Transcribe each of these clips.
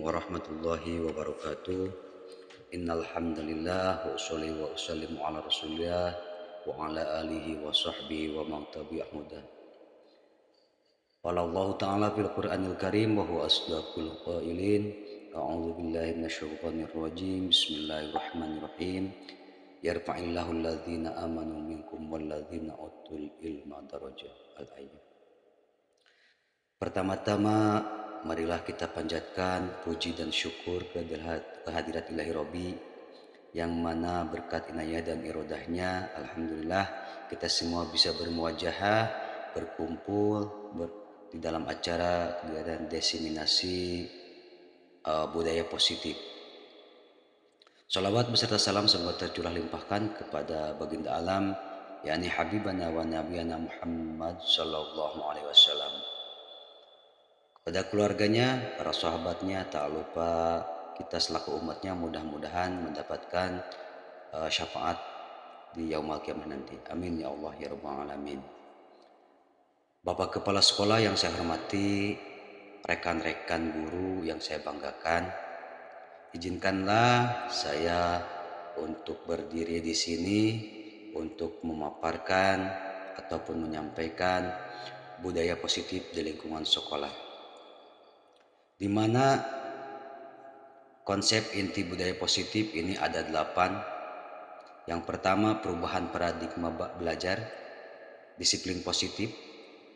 warahmatullahi wabarakatuh. Innal hamdalillah wa usholli wa usallimu ala Rasulillah wa ala alihi wa sahbihi wa man tabi'ahu huda. Qala Allah ta'ala fil Qur'anil Karim wa huwa asdaqul qailin. A'udzu billahi minasyaitonir rajim. Bismillahirrahmanirrahim. Yarfa'illahu alladhina amanu minkum walladzina utul ilma darajat. Al-ayat. Pertama-tama marilah kita panjatkan puji dan syukur kehadirat Ilahi Robbi yang mana berkat inayah dan irodahnya alhamdulillah kita semua bisa bermuajahah, berkumpul di dalam acara kegiatan diseminasi budaya positif. Salawat beserta salam semoga tercurah limpahkan kepada baginda alam yakni Habibana wa Nabiyana Muhammad sallallahu alaihi wasallam, pada keluarganya, para sahabatnya, tak lupa kita selaku umatnya mudah-mudahan mendapatkan syafaat di yaumul qiyamah nanti. Amin ya Allah ya rabbal alamin. Bapak Kepala Sekolah yang saya hormati, rekan-rekan guru yang saya banggakan, izinkanlah saya untuk berdiri di sini untuk memaparkan ataupun menyampaikan budaya positif di lingkungan sekolah, di mana konsep inti budaya positif ini ada 8. Yang pertama, perubahan paradigma belajar, disiplin positif,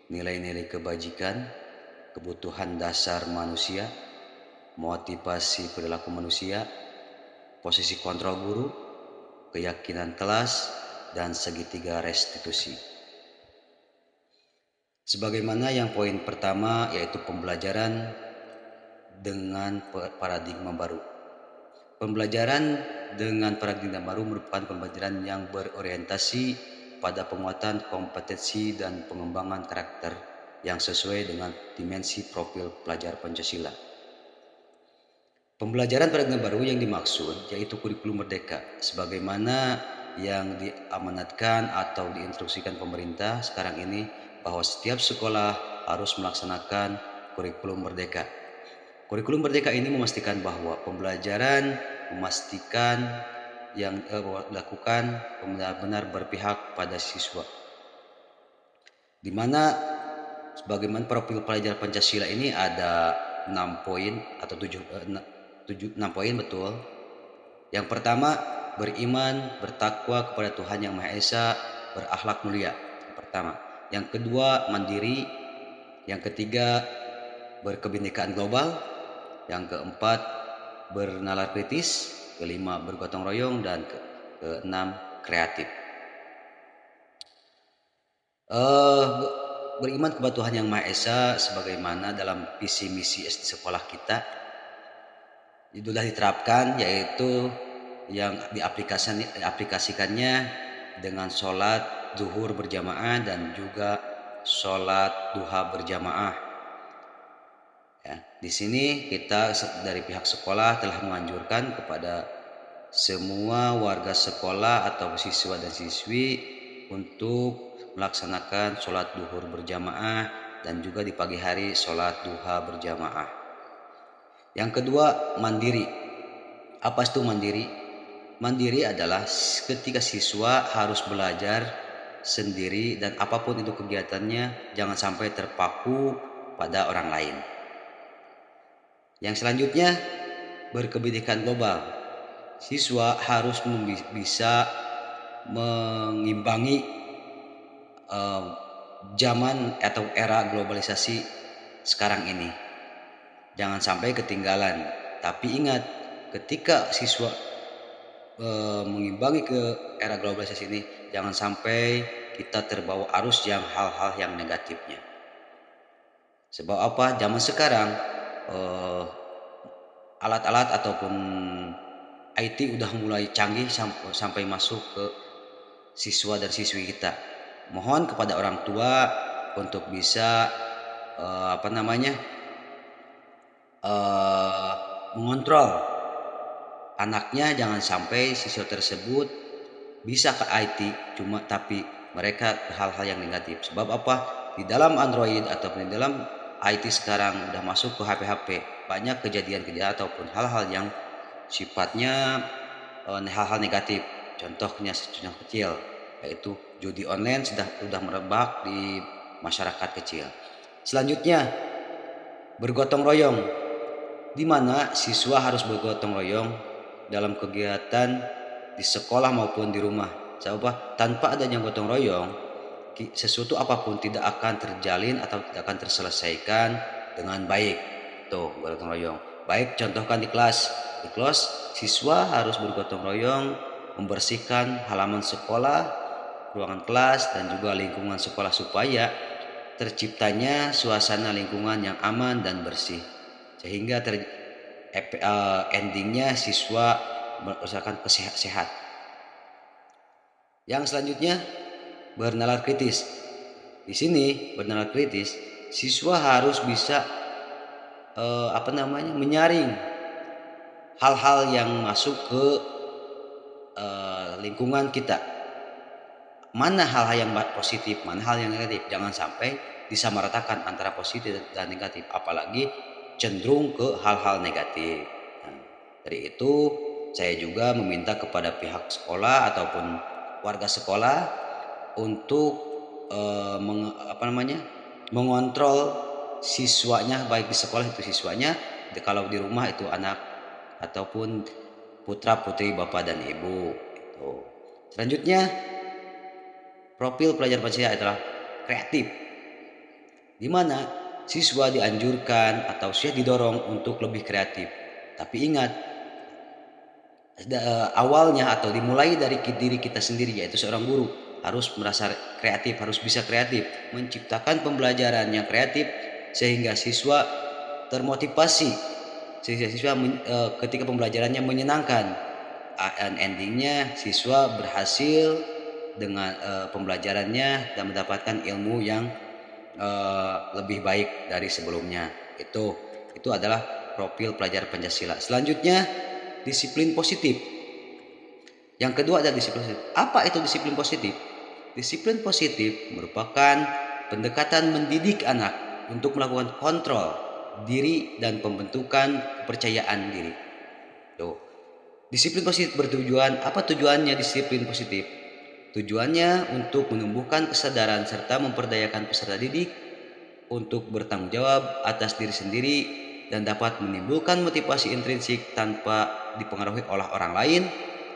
nilai-nilai kebajikan, kebutuhan dasar manusia, motivasi perilaku manusia, posisi kontrol guru, keyakinan kelas, dan segitiga restitusi. Sebagaimana yang poin pertama yaitu pembelajaran dengan paradigma baru. Pembelajaran dengan paradigma baru merupakan pembelajaran yang berorientasi pada penguatan kompetensi dan pengembangan karakter yang sesuai dengan dimensi profil pelajar Pancasila. Pembelajaran paradigma baru yang dimaksud yaitu kurikulum merdeka, sebagaimana yang diamanatkan atau diinstruksikan pemerintah sekarang ini bahwa setiap sekolah harus melaksanakan kurikulum merdeka. Kurikulum merdeka ini memastikan bahwa pembelajaran yang dilakukan benar-benar berpihak pada siswa, di mana sebagaimana profil pelajar Pancasila ini ada 6 poin atau 6 poin betul. Yang pertama, beriman, bertakwa kepada Tuhan Yang Maha Esa, berakhlak mulia. Yang pertama. Yang kedua, mandiri. Yang ketiga, berkebinekaan global. Yang keempat, bernalar kritis. Kelima, bergotong royong. Dan keenam, kreatif. Beriman kepada Tuhan Yang Maha Esa sebagaimana dalam visi misi SD sekolah kita itu sudah diterapkan, yaitu yang diaplikasikannya dengan sholat zuhur berjamaah dan juga sholat duha berjamaah. Ya, di sini kita dari pihak sekolah telah menganjurkan kepada semua warga sekolah atau siswa dan siswi untuk melaksanakan sholat duhur berjamaah dan juga di pagi hari sholat duha berjamaah. Yang kedua, mandiri. Apa itu mandiri? Mandiri adalah ketika siswa harus belajar sendiri dan apapun itu kegiatannya jangan sampai terpaku pada orang lain. Yang selanjutnya, berkebinekaan global. Siswa harus bisa mengimbangi zaman atau era globalisasi sekarang ini. Jangan sampai ketinggalan. Tapi ingat, ketika siswa mengimbangi ke era globalisasi ini, jangan sampai kita terbawa arus yang hal-hal yang negatifnya. Sebab apa? Zaman sekarang alat-alat ataupun IT udah mulai canggih sampai masuk ke siswa dan siswi kita. Mohon kepada orang tua untuk bisa mengontrol anaknya, jangan sampai siswa tersebut bisa ke IT tapi mereka hal-hal yang negatif. Sebab apa? Di dalam Android ataupun di dalam IT sekarang udah masuk ke HP-HP, banyak kejadian-kejadian ataupun hal-hal yang sifatnya hal-hal negatif. Contohnya contoh kecil yaitu judi online sudah merebak di masyarakat kecil. Selanjutnya bergotong royong, di mana siswa harus bergotong royong dalam kegiatan di sekolah maupun di rumah. Sebab tanpa adanya gotong royong, sesuatu apapun tidak akan terjalin atau tidak akan terselesaikan dengan baik. Tuh, gotong royong. Baik contohkan di kelas. Di kelas siswa harus bergotong royong membersihkan halaman sekolah, ruangan kelas dan juga lingkungan sekolah supaya terciptanya suasana lingkungan yang aman dan bersih. Sehingga endingnya siswa merasakan sehat. Yang selanjutnya bernalar kritis. Di sini bernalar kritis, siswa harus bisa menyaring hal-hal yang masuk ke lingkungan kita. Mana hal-hal yang positif, mana hal yang negatif. Jangan sampai disamaratakan antara positif dan negatif, apalagi cenderung ke hal-hal negatif. Nah, dari itu saya juga meminta kepada pihak sekolah ataupun warga sekolah untuk mengontrol siswanya, baik di sekolah itu siswanya, kalau di rumah itu anak ataupun putra putri bapak dan ibu. Itu. Selanjutnya profil pelajar Pancasila adalah kreatif, di mana siswa dianjurkan atau didorong untuk lebih kreatif. Tapi ingat, awalnya atau dimulai dari diri kita sendiri, yaitu seorang guru harus merasa kreatif, harus bisa kreatif, menciptakan pembelajaran yang kreatif sehingga siswa termotivasi, sehingga siswa ketika pembelajarannya menyenangkan, dan endingnya siswa berhasil dengan pembelajarannya dan mendapatkan ilmu yang lebih baik dari sebelumnya. Itu adalah profil pelajar Pancasila. Selanjutnya disiplin positif. Yang kedua adalah disiplin positif. Apa itu disiplin positif? Disiplin positif merupakan pendekatan mendidik anak untuk melakukan kontrol diri dan pembentukan kepercayaan diri. Tuh. Disiplin positif bertujuan, apa tujuannya disiplin positif? Tujuannya untuk menumbuhkan kesadaran serta memperdayakan peserta didik untuk bertanggung jawab atas diri sendiri dan dapat menimbulkan motivasi intrinsik tanpa dipengaruhi oleh orang lain,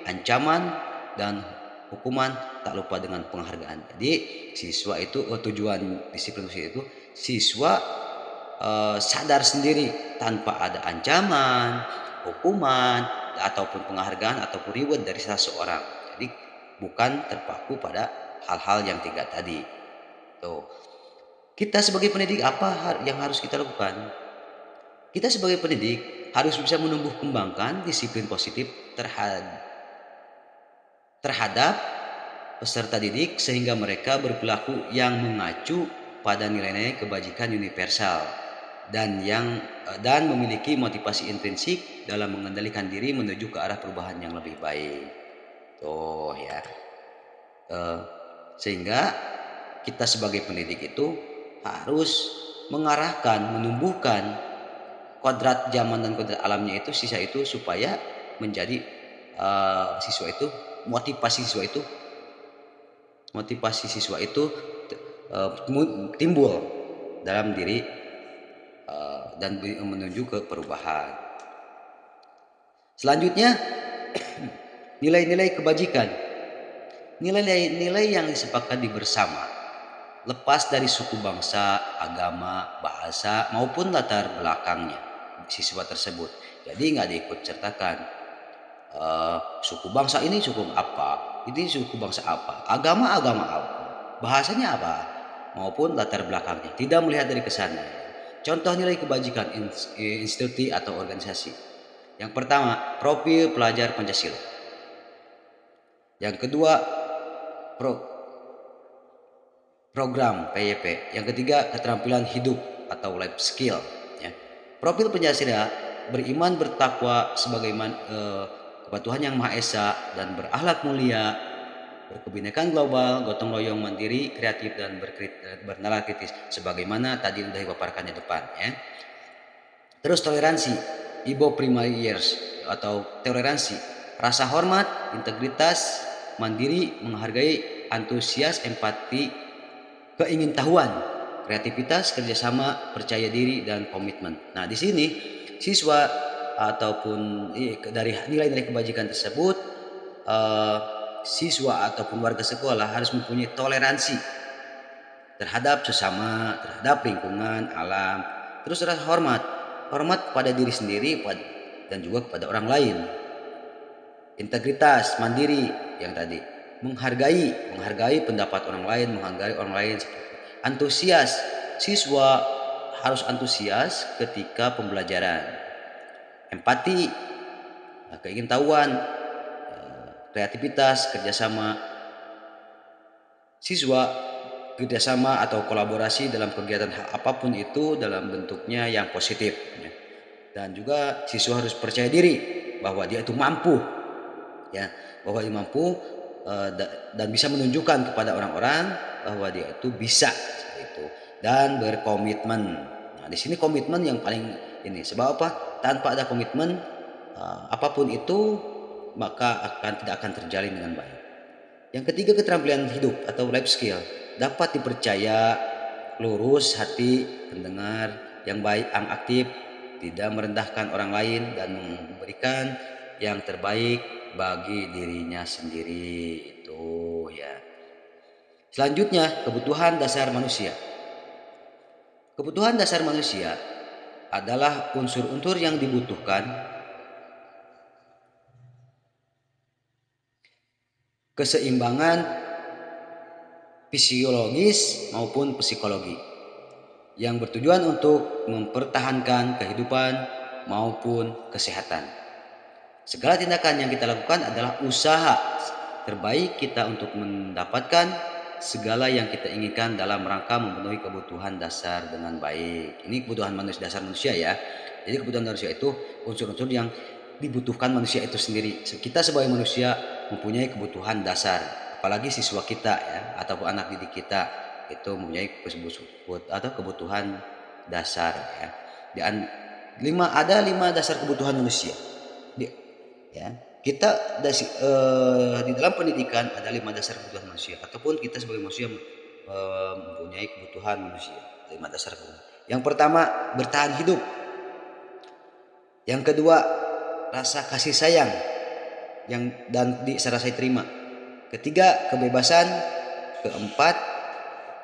ancaman dan hukuman, tak lupa dengan penghargaan. Jadi siswa itu tujuan disiplin itu siswa sadar sendiri tanpa ada ancaman, hukuman ataupun penghargaan ataupun reward dari seseorang. Jadi bukan terpaku pada hal-hal yang tiga tadi. Tuh. Kita sebagai pendidik apa yang harus kita lakukan? Kita sebagai pendidik harus bisa menumbuh kembangkan disiplin positif terhadap peserta didik sehingga mereka berperilaku yang mengacu pada nilai-nilai kebajikan universal dan memiliki motivasi intrinsik dalam mengendalikan diri menuju ke arah perubahan yang lebih baik. Tuh ya. Sehingga kita sebagai pendidik itu harus mengarahkan, menumbuhkan kodrat zaman dan kodrat alamnya itu siswa itu supaya menjadi siswa itu motivasi siswa itu timbul dalam diri dan menuju ke perubahan. Selanjutnya nilai-nilai kebajikan. Nilai-nilai yang disepakati bersama lepas dari suku bangsa, agama, bahasa maupun latar belakangnya siswa tersebut. Jadi nggak diikut sertakan suku bangsa ini suku apa, ini suku bangsa apa, agama apa, bahasanya apa, maupun latar belakangnya. Tidak melihat dari kesana. Contoh nilai kebajikan institusi atau organisasi. Yang pertama, profil pelajar Pancasila. Yang kedua, program PYP. Yang ketiga, keterampilan hidup atau life skill. Ya. Profil Pancasila beriman bertakwa sebagaimana kepada Tuhan Yang Maha Esa dan berakhlak mulia, berkebinekaan global, gotong royong, mandiri, kreatif, dan bernalar kritis. Sebagaimana tadi sudah dipaparkan di depan ya. Terus toleransi, Ibo primary years atau toleransi, rasa hormat, integritas, mandiri, menghargai, antusias, empati, keingintahuan, kreativitas, kerjasama, percaya diri, dan komitmen. Nah, di sini siswa ataupun dari nilai-nilai kebajikan tersebut, siswa ataupun warga sekolah harus mempunyai toleransi terhadap sesama, terhadap lingkungan, alam. Terus rasa hormat, hormat kepada diri sendiri dan juga kepada orang lain. Integritas, mandiri yang tadi, menghargai pendapat orang lain, menghargai orang lain. Antusias, siswa harus antusias ketika pembelajaran. Empati, keingintahuan, kreativitas, kerjasama. Siswa kerjasama atau kolaborasi dalam kegiatan apapun itu dalam bentuknya yang positif. Dan juga siswa harus percaya diri bahwa dia itu mampu, ya, bahwa dia mampu dan bisa menunjukkan kepada orang-orang bahwa dia itu bisa itu, dan berkomitmen. Nah, di sini komitmen yang paling ini, sebab apa? Tanpa ada komitmen apapun itu maka tidak akan terjalin dengan baik. Yang ketiga, keterampilan hidup atau life skill, dapat dipercaya, lurus hati, pendengar yang baik, yang aktif, tidak merendahkan orang lain, dan memberikan yang terbaik bagi dirinya sendiri. Itu ya. Selanjutnya, kebutuhan dasar manusia. Kebutuhan dasar manusia adalah unsur-unsur yang dibutuhkan keseimbangan fisiologis maupun psikologi yang bertujuan untuk mempertahankan kehidupan maupun kesehatan. Segala tindakan yang kita lakukan adalah usaha terbaik kita untuk mendapatkan segala yang kita inginkan dalam rangka memenuhi kebutuhan dasar dengan baik. Ini kebutuhan dasar manusia ya. Jadi kebutuhan manusia itu unsur-unsur yang dibutuhkan manusia itu sendiri. Kita sebagai manusia mempunyai kebutuhan dasar, apalagi siswa kita ya ataupun anak didik kita itu mempunyai kebutuhan dasar ya. Ada lima dasar kebutuhan manusia. Ya, kita di dalam pendidikan ada 5 dasar kebutuhan manusia, ataupun kita sebagai manusia mempunyai kebutuhan manusia 5 dasar kebutuhan. Yang pertama, bertahan hidup. Yang kedua, rasa kasih sayang dan serasa diterima. Ketiga, kebebasan. Keempat,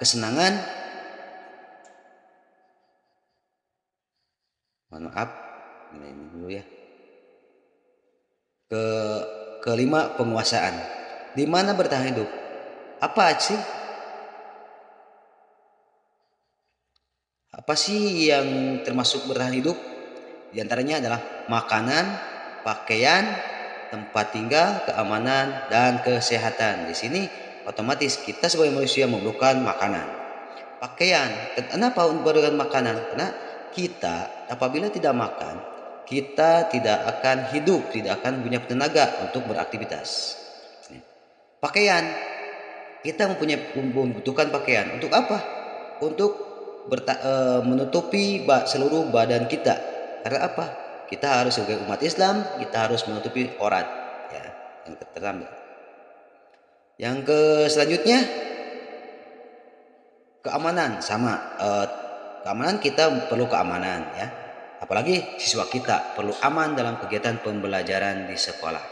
kesenangan. Mohon maaf, ini dulu ya. Kelima, penguasaan. Di mana bertahan hidup? Apa sih? Apa sih yang termasuk bertahan hidup? Di antaranya adalah makanan, pakaian, tempat tinggal, keamanan, dan kesehatan. Di sini otomatis kita sebagai manusia memerlukan makanan, pakaian. Kenapa memerlukan makanan? Karena kita apabila tidak makan, kita tidak akan hidup, tidak akan punya tenaga untuk beraktivitas. Pakaian, kita membutuhkan pakaian. Untuk apa? Untuk menutupi seluruh badan kita. Karena apa? Kita harus sebagai umat Islam, kita harus menutupi aurat ya, yang tertambah. Yang selanjutnya, keamanan. Sama, keamanan, kita perlu keamanan ya. Apalagi siswa kita perlu aman dalam kegiatan pembelajaran di sekolah.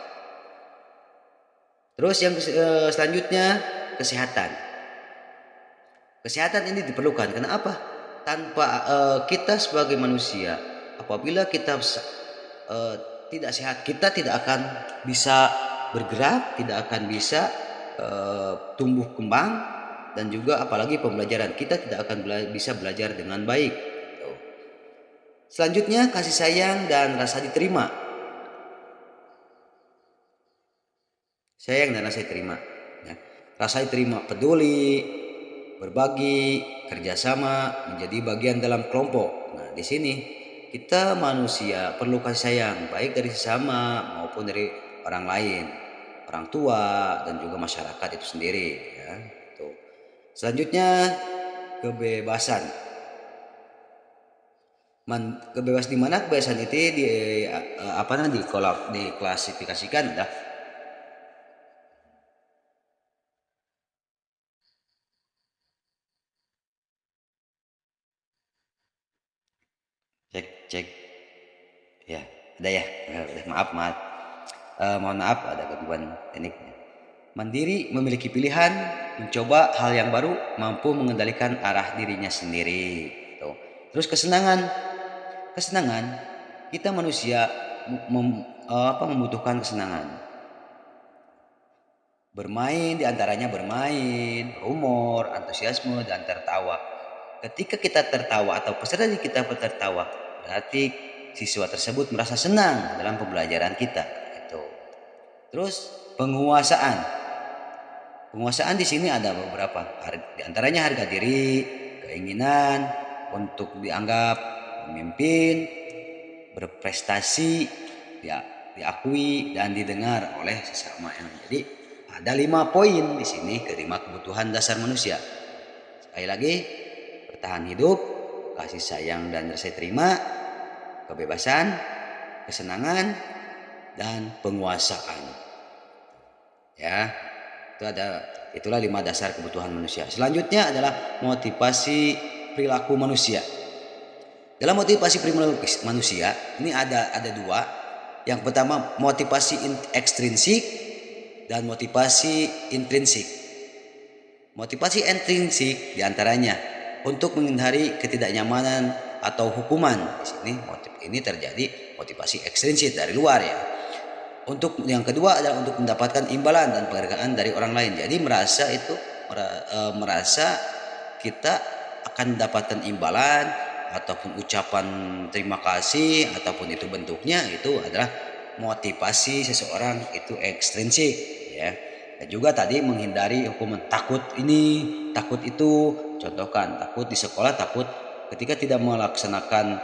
Terus yang selanjutnya, kesehatan. Kesehatan ini diperlukan. Kenapa? Tanpa kita sebagai manusia, apabila kita tidak sehat, kita tidak akan bisa bergerak, tidak akan bisa tumbuh kembang, dan juga apalagi pembelajaran kita tidak akan bisa belajar dengan baik. Selanjutnya, kasih sayang dan rasa diterima. Sayang dan rasa diterima ya. Rasa diterima, peduli, berbagi, kerjasama, menjadi bagian dalam kelompok. Nah, di sini kita manusia perlu kasih sayang, baik dari sesama maupun dari orang lain. orang tua dan juga masyarakat itu sendiri ya. Tuh. Selanjutnya kebebasan. Kebebasan di mana kebebasan itu apa namanya diklasifikasikan dah cek cek ya ada ya. Maaf mohon maaf ada gangguan teknik. Mandiri, memiliki pilihan, mencoba hal yang baru, mampu mengendalikan arah dirinya sendiri. Tuh. Terus kesenangan kita manusia membutuhkan kesenangan. Bermain diantaranya bermain, humor, antusiasme, dan tertawa. Ketika kita tertawa atau peserta kita tertawa, berarti siswa tersebut merasa senang dalam pembelajaran kita. Itu. Terus penguasaan. Penguasaan di sini ada beberapa. Di antaranya harga diri, keinginan untuk dianggap memimpin, berprestasi, diakui dan didengar oleh sesama yang. Jadi ada 5 poin di sini, kelima kebutuhan dasar manusia. Sekali lagi, bertahan hidup, kasih sayang dan rasa terima, kebebasan, kesenangan, dan penguasaan. Ya, itulah 5 dasar kebutuhan manusia. Selanjutnya adalah motivasi perilaku manusia. Dalam motivasi perilaku manusia ini ada 2. Yang pertama motivasi ekstrinsik dan motivasi intrinsik. Motivasi intrinsik diantaranya untuk menghindari ketidaknyamanan atau hukuman. Di sini ini terjadi motivasi ekstrinsik dari luar ya. Untuk yang kedua adalah untuk mendapatkan imbalan dan penghargaan dari orang lain. Jadi merasa kita akan mendapatkan imbalan ataupun ucapan terima kasih ataupun itu bentuknya, itu adalah motivasi seseorang itu ekstrinsik ya. Dan juga tadi menghindari hukuman, takut ini, takut itu. Contohkan, takut di sekolah, takut ketika tidak melaksanakan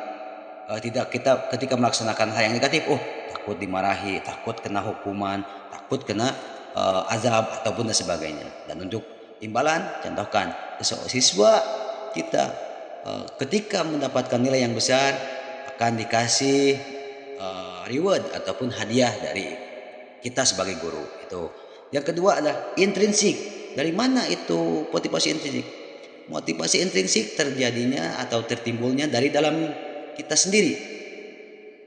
ketika melaksanakan hal yang negatif, takut dimarahi, takut kena hukuman, takut kena azab ataupun dan sebagainya. Dan untuk imbalan, contohkan siswa kita ketika mendapatkan nilai yang besar akan dikasih reward ataupun hadiah dari kita sebagai guru. Itu. Yang kedua adalah intrinsik. Dari mana itu motivasi intrinsik? Motivasi intrinsik terjadinya atau tertimbulnya dari dalam kita sendiri.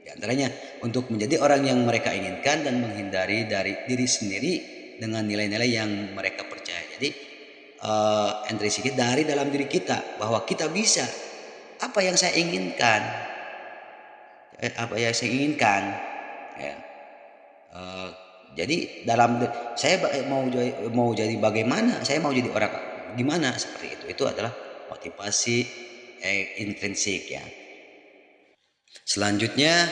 Di antaranya untuk menjadi orang yang mereka inginkan dan menghindari dari diri sendiri dengan nilai-nilai yang mereka percaya. Jadi intrinsik dari dalam diri kita, bahwa kita bisa apa yang saya inginkan, ya. Jadi dalam saya mau jadi bagaimana, saya mau jadi orang gimana, seperti itu adalah motivasi intrinsik ya. Selanjutnya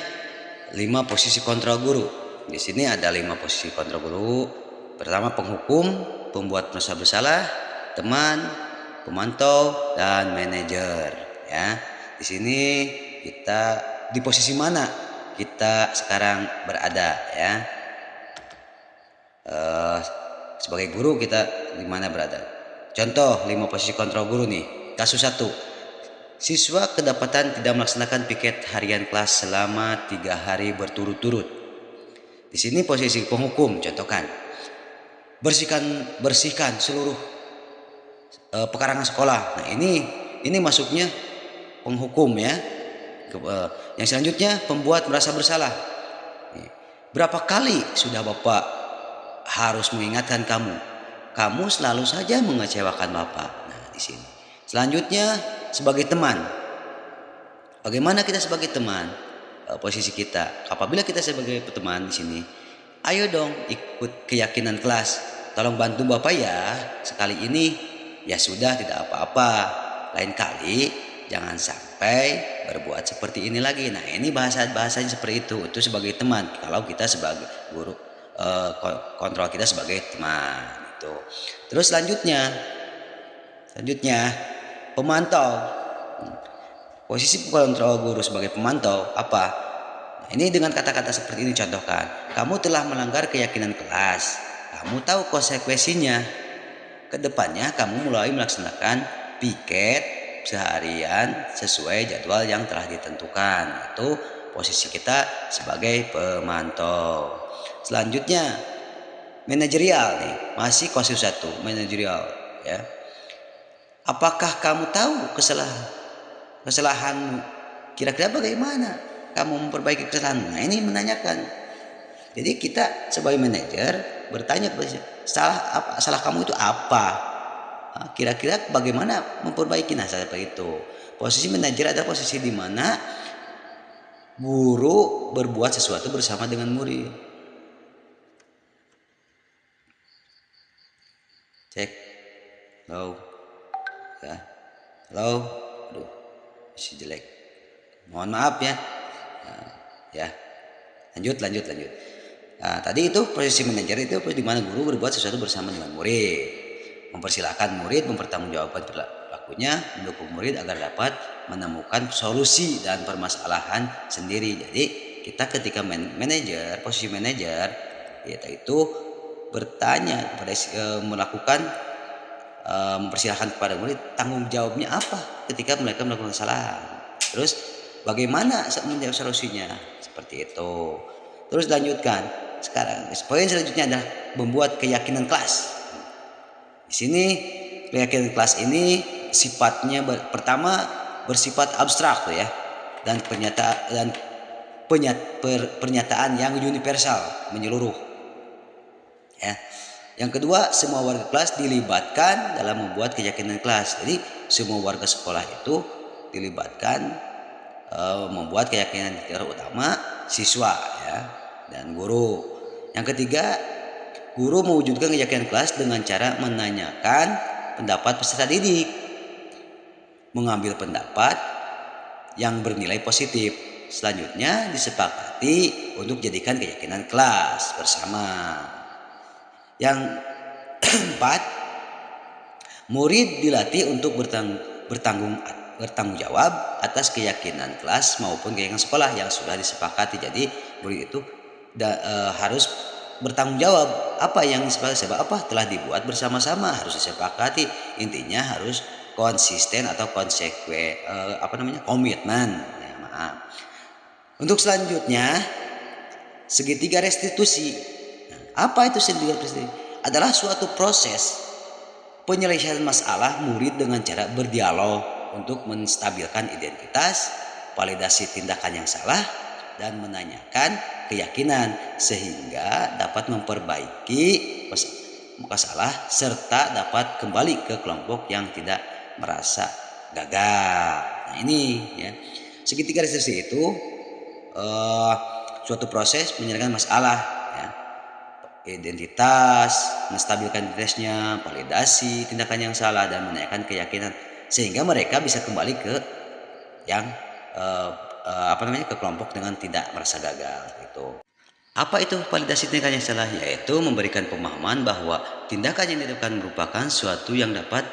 5 posisi kontrol guru. Di sini ada 5 posisi kontrol guru. Pertama penghukum, pembuat merasa bersalah, teman, pemantau, dan manajer ya. Di sini kita di posisi mana kita sekarang berada ya. Sebagai guru kita di mana berada. Contoh 5 posisi kontrol guru nih. Kasus 1. Siswa kedapatan tidak melaksanakan piket harian kelas selama 3 hari berturut-turut. Di sini posisi penghukum, contohkan. Bersihkan seluruh pekarangan sekolah. Nah, ini masuknya penghukum ya. Yang selanjutnya pembuat merasa bersalah. Berapa kali sudah Bapak harus mengingatkan kamu selalu saja mengecewakan Bapak. Nah, di sini. Selanjutnya sebagai teman. Bagaimana kita sebagai teman? Posisi kita. Apabila kita sebagai teman di sini, ayo dong ikut keyakinan kelas. Tolong bantu Bapak ya. Sekali ini ya sudah, tidak apa-apa. Lain kali jangan sampai berbuat seperti ini lagi. Nah, ini bahasanya seperti itu. Itu sebagai teman. Kalau kita sebagai guru, kontrol kita sebagai teman itu. Terus selanjutnya pemantau. Posisi kontrol guru sebagai pemantau apa? Nah, ini dengan kata-kata seperti ini, contohkan. Kamu telah melanggar keyakinan kelas. kamu tahu konsekuensinya. Kedepannya kamu mulai melaksanakan piket seharian sesuai jadwal yang telah ditentukan. Itu posisi kita sebagai pemantau. Selanjutnya manajerial nih, masih konsul 1 manajerial ya. Apakah kamu tahu kesalahanmu? Kira-kira bagaimana kamu memperbaiki kesalahan? Nah, ini menanyakan. Jadi kita sebagai manajer bertanya kepada salah kamu itu apa? Nah, kira-kira bagaimana memperbaiki? Nah, seperti itu. Posisi manajer adalah posisi di mana guru berbuat sesuatu bersama dengan murid. Cek. Halo. Ya. Halo. Aduh, masih jelek. Mohon maaf ya. Nah, ya. Lanjut. Nah, tadi itu posisi manajer itu di mana guru berbuat sesuatu bersama dengan murid. Mempersilahkan murid mempertanggungjawabkan perilakunya, mendukung murid agar dapat menemukan solusi dan permasalahan sendiri. Jadi kita ketika manajer, posisi manajer, yaitu bertanya kepada melakukan mempersilahkan kepada murid tanggung jawabnya apa ketika mereka melakukan kesalahan. Terus bagaimana menjawab solusinya, seperti itu. Terus lanjutkan. Sekarang poin selanjutnya adalah membuat keyakinan kelas. Di sini keyakinan kelas ini sifatnya pertama bersifat abstrak ya, dan pernyataan yang universal, menyeluruh. Ya. Yang kedua, semua warga kelas dilibatkan dalam membuat keyakinan kelas. Jadi semua warga sekolah itu dilibatkan membuat keyakinan, terutama siswa ya dan guru. Yang ketiga, guru mewujudkan keyakinan kelas dengan cara menanyakan pendapat peserta didik, mengambil pendapat yang bernilai positif. Selanjutnya disepakati untuk jadikan keyakinan kelas bersama. Yang keempat, murid dilatih untuk bertanggung jawab atas keyakinan kelas maupun keyakinan sekolah yang sudah disepakati. Jadi murid itu harus bertanggung jawab apa yang disepakati, sebab apa telah dibuat bersama-sama, harus disepakati. Intinya harus konsisten atau komitmen. Ya, maaf. Untuk selanjutnya, segitiga restitusi. Apa itu segitiga restitusi? Adalah suatu proses penyelesaian masalah murid dengan cara berdialog untuk menstabilkan identitas, validasi tindakan yang salah, dan menanyakan keyakinan sehingga dapat memperbaiki masalah serta dapat kembali ke kelompok yang tidak merasa gagal. Nah, ini ya. Segitiga restitusi itu suatu proses menyelesaikan masalah ya. Identitas, menstabilkan identitasnya, validasi tindakan yang salah, dan menanyakan keyakinan sehingga mereka bisa kembali ke yang ke kelompok dengan tidak merasa gagal gitu. Apa itu validasi tindakan yang salah? Yaitu memberikan pemahaman bahwa tindakan yang dilakukan merupakan suatu yang dapat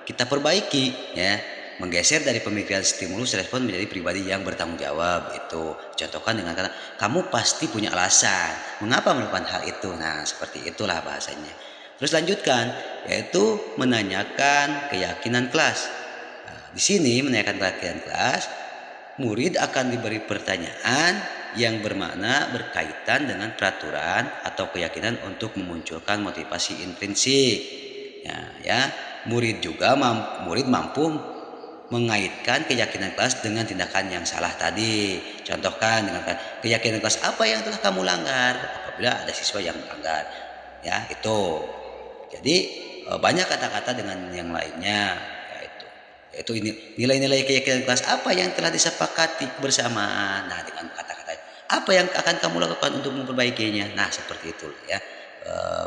kita perbaiki ya, menggeser dari pemikiran stimulus respon menjadi pribadi yang bertanggung jawab. Itu contohkan dengan kata kamu pasti punya alasan mengapa melakukan hal itu. Nah, seperti itulah bahasanya. Terus lanjutkan, yaitu menanyakan keyakinan kelas. Nah, di sini menanyakan keyakinan kelas, murid akan diberi pertanyaan yang bermakna berkaitan dengan peraturan atau keyakinan untuk memunculkan motivasi intrinsik. Ya, murid mampu mengaitkan keyakinan kelas dengan tindakan yang salah tadi. Contohkan dengan keyakinan kelas apa yang telah kamu langgar apabila ada siswa yang melanggar. Ya, itu. Jadi banyak kata-kata dengan yang lainnya. Yaitu nilai-nilai keyakinan kelas apa yang telah disepakati bersamaan. Nah, dengan kata-kata apa yang akan kamu lakukan untuk memperbaikinya. Nah, seperti itu ya.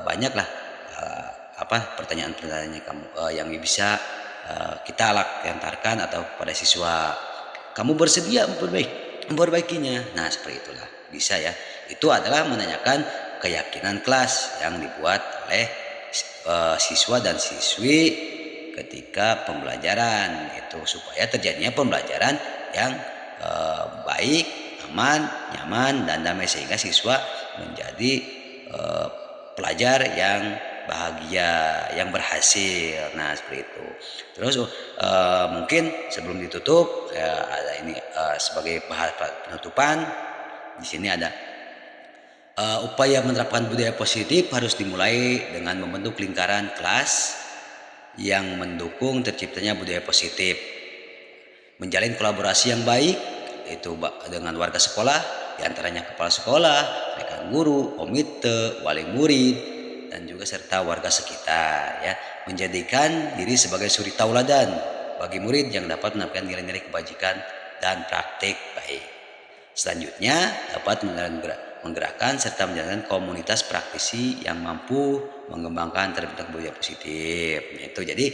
Banyaklah pertanyaan-pertanyaan yang bisa kita lantarkan atau pada siswa. Kamu bersedia memperbaikinya. Nah, seperti itulah bisa ya. Itu adalah menanyakan keyakinan kelas yang dibuat oleh siswa dan siswi ketika pembelajaran, itu supaya terjadinya pembelajaran yang baik, aman, nyaman, dan damai sehingga siswa menjadi pelajar yang bahagia, yang berhasil. Nah, seperti itu. Terus mungkin sebelum ditutup ada ini sebagai bahan penutupan. Di sini ada upaya menerapkan budaya positif harus dimulai dengan membentuk lingkaran kelas yang mendukung terciptanya budaya positif, menjalin kolaborasi yang baik yaitu dengan warga sekolah, diantaranya kepala sekolah, rekan guru, komite, wali murid, dan juga serta warga sekitar, ya, menjadikan diri sebagai suri tauladan bagi murid yang dapat menerapkan nilai-nilai kebajikan dan praktik baik. Selanjutnya dapat menggerakkan serta menjalankan komunitas praktisi yang mampu mengembangkan terbentuk budaya positif. Itu jadi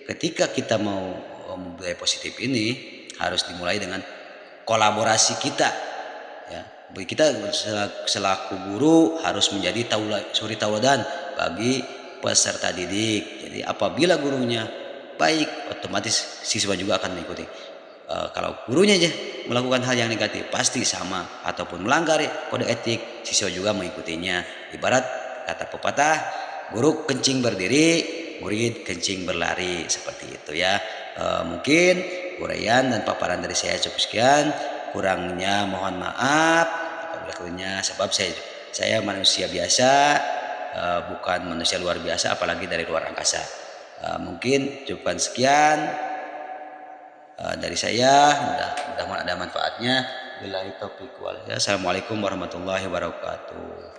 ketika kita mau budaya positif ini harus dimulai dengan kolaborasi kita, ya. Kita selaku guru harus menjadi suri tauladan bagi peserta didik. Jadi apabila gurunya baik, otomatis siswa juga akan mengikuti. Kalau gurunya aja melakukan hal yang negatif, pasti sama ataupun melanggar kode etik, siswa juga mengikutinya. Ibarat kata pepatah, guru kencing berdiri, murid kencing berlari, seperti itu, ya. Mungkin uraian dan paparan dari saya cukup sekian. Kurangnya mohon maaf apabila sebab saya manusia biasa, bukan manusia luar biasa, apalagi dari luar angkasa. Mungkin cukupkan sekian dari saya, mudah-mudahan ada manfaatnya. Billahi taufiq wal hidayah. Assalamualaikum warahmatullahi wabarakatuh.